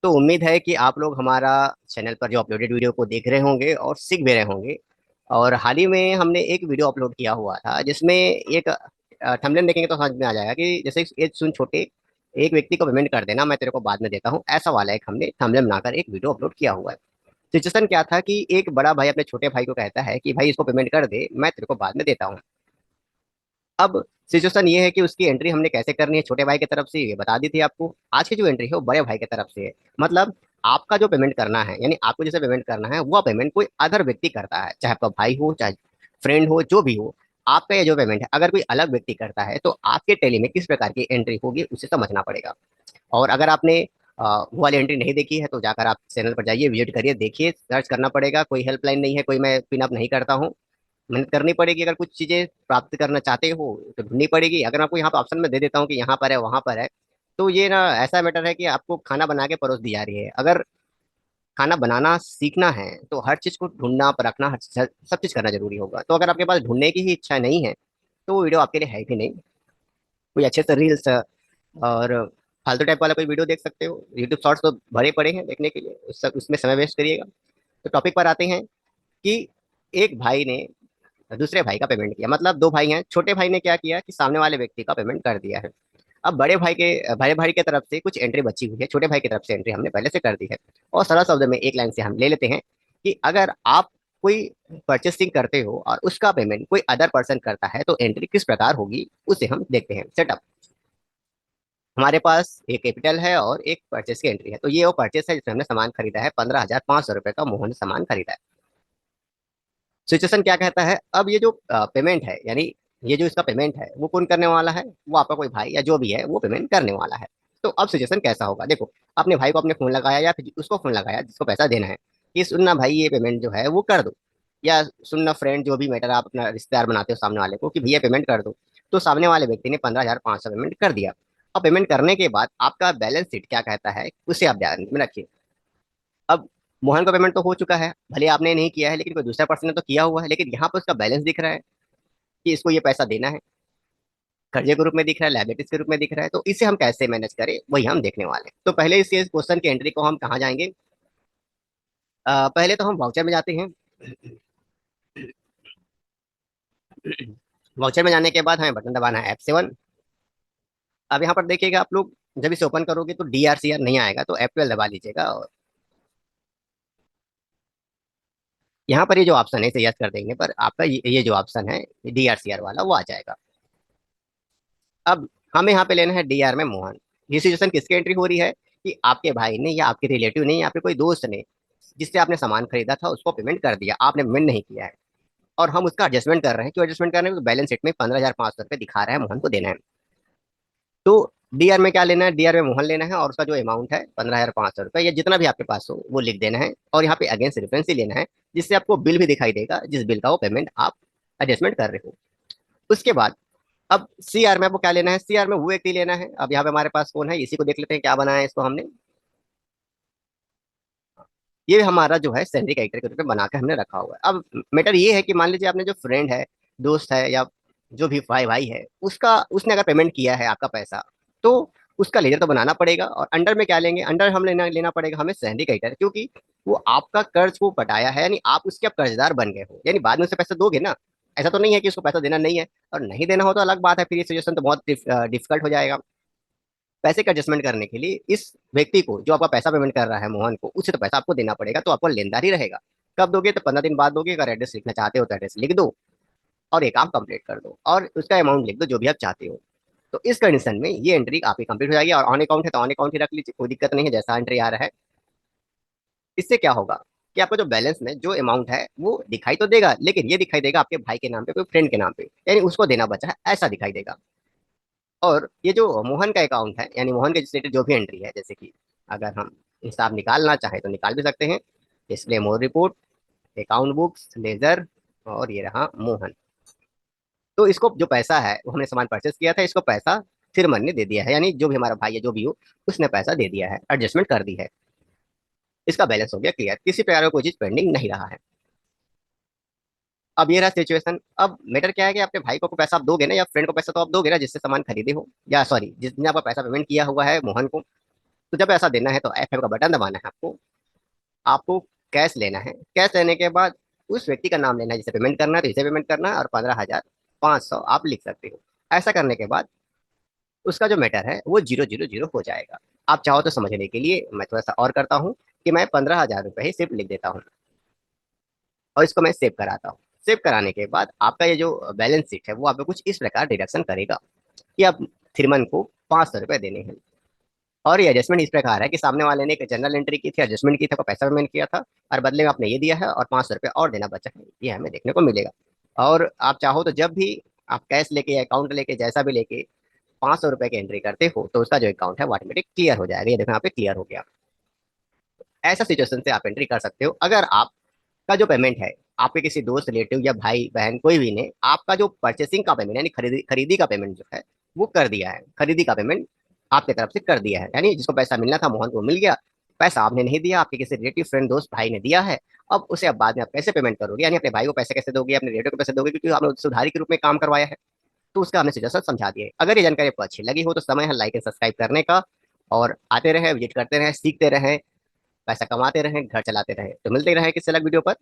तो उम्मीद है कि आप लोग हमारा चैनल पर जो अपलोडेड वीडियो को देख रहे होंगे और सीख भी रहे होंगे। और हाल ही में हमने एक वीडियो अपलोड किया हुआ था जिसमें एक थंबनेल देखेंगे तो समझ में आ जाएगा कि जैसे एक सुन छोटे, एक व्यक्ति को पेमेंट कर देना, मैं तेरे को बाद में देता हूँ, ऐसा वाला एक हमने थंबनेल बनाकर एक वीडियो अपलोड किया हुआ है। सिचुएशन क्या था कि एक बड़ा भाई अपने छोटे भाई को कहता है कि भाई इसको पेमेंट कर दे, मैं तेरे को बाद में देता हूँ। अब सिचुएशन ये है कि उसकी एंट्री हमने कैसे करनी है, छोटे भाई की तरफ से ये बता दी थी आपको। आज की जो एंट्री है वो बड़े भाई की तरफ से है। मतलब आपका जो पेमेंट करना है, यानी आपको जैसे पेमेंट करना है, वो पेमेंट कोई अदर व्यक्ति करता है, चाहे आपका भाई हो, चाहे फ्रेंड हो, जो भी हो। आपका ये जो पेमेंट है अगर कोई अलग व्यक्ति करता है तो आपके टेली में किस प्रकार की एंट्री होगी उसे समझना पड़ेगा। और अगर आपने वो वाली एंट्री नहीं देखी है तो जाकर आप चैनल पर जाइए, विजिट करिए, देखिए, सर्च करना पड़ेगा। कोई हेल्पलाइन नहीं है, कोई मैं पिन अप नहीं करता हूँ। मेहनत करनी पड़ेगी। अगर कुछ चीजें प्राप्त करना चाहते हो तो ढूंढनी पड़ेगी। अगर आपको यहाँ पर ऑप्शन में दे देता हूँ कि यहाँ पर है, वहां पर है, तो ये ना ऐसा मैटर है कि आपको खाना बना के परोस दी जा रही है। अगर खाना बनाना सीखना है तो हर चीज को ढूंढना, परखना, सब चीज करना जरूरी होगा। तो अगर आपके पास ढूंढने की ही इच्छा नहीं है तो वो वीडियो आपके लिए है भी नहीं। कोई अच्छे से रील्स और फालतू टाइप वाला कोई वीडियो देख सकते हो। यूट्यूब शॉर्ट्स तो भरे पड़े हैं देखने के लिए, उसमें समय वेस्ट करिएगा। तो टॉपिक पर आते हैं कि एक भाई ने दूसरे भाई का पेमेंट किया। मतलब दो भाई हैं, छोटे भाई ने क्या किया कि सामने वाले व्यक्ति का पेमेंट कर दिया है। अब बड़े भाई की तरफ से कुछ एंट्री बची हुई है, छोटे भाई की तरफ से एंट्री हमने पहले से कर दी है। और सरल शब्द में एक लाइन से हम ले लेते हैं कि अगर आप कोई परचेसिंग करते हो और उसका पेमेंट कोई अदर पर्सन करता है तो एंट्री किस प्रकार होगी उसे हम देखते हैं। सेटअप, हमारे पास एक कैपिटल है और एक परचेस की एंट्री है। तो ये वो परचेस है जिसमें हमने सामान खरीदा है, 15,500 रुपए का मोहन ने सामान खरीदा है। सिचुएशन क्या कहता है, अब ये जो पेमेंट है, यानी ये जो इसका पेमेंट है वो कौन करने वाला है, वो आपका कोई भाई या जो भी है वो पेमेंट करने वाला है। तो अब सिचुएशन कैसा होगा, देखो, अपने भाई को अपने फोन लगाया या फिर उसको फोन लगाया जिसको पैसा देना है कि सुनना भाई ये पेमेंट जो है वो कर दो। या सुनना फ्रेंड, जो भी मैटर, आप अपना रिश्तेदार बनाते हो सामने वाले को कि भैया पेमेंट कर दो। तो सामने वाले व्यक्ति ने 15,500 पेमेंट कर दिया। अब पेमेंट करने के बाद आपका बैलेंस शीट क्या कहता है उसे आप ध्यान में रखिए। अब मोहन का पेमेंट तो हो चुका है, भले आपने नहीं किया है, लेकिन कोई दूसरा पर्सन ने तो किया हुआ है। लेकिन यहाँ पर उसका बैलेंस दिख रहा है कि इसको ये पैसा देना है, कर्जे के रूप में दिख रहा है, लाइबिलिटीज के रूप में दिख रहा है। तो इसे हम कैसे मैनेज करें वही हम देखने वाले हैं। तो पहले इस क्वेश्चन की एंट्री को हम कहाँ जाएंगे, पहले तो हम वाउचर में जाते हैं। वाउचर में जाने के बाद हमें बटन दबाना है F7। अब यहाँ पर देखिएगा आप लोग, जब इसे ओपन करोगे तो DRCR नहीं आएगा, तो F12 दबा लीजिएगा। और यहाँ पर ये जो ऑप्शन है इसे यस कर देंगे पर आपका ये जो ऑप्शन है DRCR वाला वो आ जाएगा। अब हमें यहाँ पे लेना है DR में मोहन। ये सिचुएशन किसकी एंट्री हो रही है कि आपके भाई ने या आपके रिलेटिव ने या फिर कोई दोस्त ने जिससे आपने सामान खरीदा था उसको पेमेंट कर दिया, आपने पेमेंट नहीं किया है। और हम उसका एडजस्टमेंट कर रहे हैं। क्यों एडजस्टमेंट कर रहे हैं, तो बैलेंस शीट में 15,500 रुपये दिखा रहा है, मोहन को देना है। तो डीआर में क्या लेना है, डीआर में मोहन लेना है और उसका जो अमाउंट है 15,500 रुपये, या जितना भी आपके पास हो वो लिख देना है। और यहाँ पे अगेंस्ट रेफरेंस ही लेना है, जिससे आपको बिल भी दिखाई देगा जिस बिल का वो पेमेंट आप एडजस्टमेंट कर रहे हो। उसके बाद अब सीआर में आपको क्या लेना है, सीआर में वो व्यक्ति लेना है। अब यहाँ पे हमारे पास कौन है, इसी को देख लेते हैं क्या बनाया है इसको हमने। ये हमारा जो है सैलरी कैरेक्टर के रूप में बना के हमने रखा हुआ है। अब मैटर ये है कि मान लीजिए आपने जो फ्रेंड है, दोस्त है, या जो भी भाई भाई है, उसका उसने अगर पेमेंट किया है आपका पैसा, तो उसका लेजर तो बनाना पड़ेगा। और अंडर में क्या लेंगे, अंडर हम लेना लेना पड़ेगा हमें सैलरी कैरेक्टर, क्योंकि वो आपका कर्ज को पटाया है, यानी आप उसके अब कर्जदार बन गए हो, यानी बाद में उसे पैसा दोगे ना। ऐसा तो नहीं है कि उसको पैसा देना नहीं है, और नहीं देना हो तो अलग बात है, फिर ये सिचुएशन तो बहुत डिफिकल्ट हो जाएगा। पैसे का एडजस्टमेंट करने के लिए इस व्यक्ति को, जो आपका पैसा पेमेंट कर रहा है मोहन को, उसे तो पैसा आपको देना पड़ेगा, तो आपको लेनदार ही रहेगा। कब दोगे, तो 15 दिन बाद दोगे। अगर एड्रेस लिखना चाहते हो तो एड्रेस लिख दो और एक काम कंप्लीट कर दो और उसका अमाउंट लिख दो जो भी आप चाहते हो। तो इस कंडीशन में ये एंट्री आपकी कंप्लीट हो जाएगी। और ऑन अकाउंट है तो ऑन अकाउंट ही रख लीजिए, कोई दिक्कत नहीं है, जैसा एंट्री आ रहा है। इससे क्या होगा कि आपका जो बैलेंस में जो अमाउंट है वो दिखाई तो देगा, लेकिन ये दिखाई देगा आपके भाई के नाम पे, कोई फ्रेंड के नाम पे, यानी उसको देना बचा है ऐसा दिखाई देगा। और ये जो मोहन का अकाउंट है, यानी मोहन के रिलेटेड जो भी एंट्री है, जैसे कि अगर हम हिसाब निकालना चाहें तो निकाल भी सकते हैं। डिस्प्ले मोर रिपोर्ट, अकाउंट बुक्स, लेजर, और ये रहा मोहन। तो इसको जो पैसा है वो हमने सामान परचेस किया था, इसको पैसा फिर मन ने दे दिया है, यानी जो भी हमारा भाई है जो भी हो उसने पैसा दे दिया है, एडजस्टमेंट कर दी है। इसका बैलेंस हो गया क्लियर, किसी प्रकार का कोई चीज पेंडिंग नहीं रहा है। अब ये रहा सिचुएशन। अब मैटर क्या है कि अपने भाई को पैसा आप दोगे ना, या फ्रेंड को पैसा तो आप दोगे ना जिससे सामान खरीदे हो, या सॉरी जिसने आपका पैसा पेमेंट किया हुआ है मोहन को। तो जब ऐसा देना है तो F5 का बटन दबाना है आपको। आपको कैश लेना है। कैश लेने के बाद उस व्यक्ति का नाम लेना है जिसे पेमेंट करना है, तो इसे पेमेंट करना है और 15,500 आप लिख सकते हो। ऐसा करने के बाद उसका जो मैटर है वो 000 हो जाएगा। आप चाहो तो समझने के लिए मैं थोड़ा सा और करता हूँ कि मैं 15,000 रुपये ही सिर्फ लिख देता हूँ और इसको मैं सेव कराता हूँ। सेव कराने के बाद आपका ये जो बैलेंस शीट है वो आपको कुछ इस प्रकार डिडक्शन करेगा कि आप थिरमन को 500 रुपये देने हैं। और ये एडजस्टमेंट इस प्रकार है कि सामने वाले ने एक जनरल एंट्री की थी, एडजस्टमेंट की था, पैसा पेमेंट किया था और बदले में आपने ये दिया है और 500 रुपये और देना बचा है, ये हमें देखने को मिलेगा। और आप चाहो तो जब भी आप कैश लेके या अकाउंट लेके जैसा भी लेके 500 रुपये की एंट्री करते हो तो उसका जो अकाउंट है वो ऑटोमेटिक क्लियर हो जाएगा। ये देखो यहाँ पे क्लियर हो गया। ऐसा सिचुएशन से आप एंट्री कर सकते हो। अगर आपका जो पेमेंट है आपके किसी दोस्त रिलेटिव या भाई बहन कोई भी ने आपका जो परचेसिंग का पेमेंट यानी खरीदी खरीदी का पेमेंट जो है वो कर दिया है, खरीदी का पेमेंट आपकी तरफ से कर दिया है, यानी जिसको पैसा मिलना था मोहन को मिल गया, पैसा आपने नहीं दिया, आपके किसी रिलेटिव फ्रेंड दोस्त भाई ने दिया है। अब उसे अब बाद में आप कैसे पेमेंट करोगे, यानी अपने भाई को पैसे कैसे दोगे, अपने रिलेटिव को पैसे दोगे, क्योंकि आपने उससे उधारी के रूप में काम करवाया है। तो उसका हमने सीधा सा समझा दिया है। अगर ये जानकारी आपको अच्छी लगी हो तो समय है लाइक एंड सब्सक्राइब करने का, और आते रहे, विजिट करते रहे, सीखते रहे, पैसा कमाते रहें, घर चलाते रहें। तो मिलते रहे किसी अलग वीडियो पर।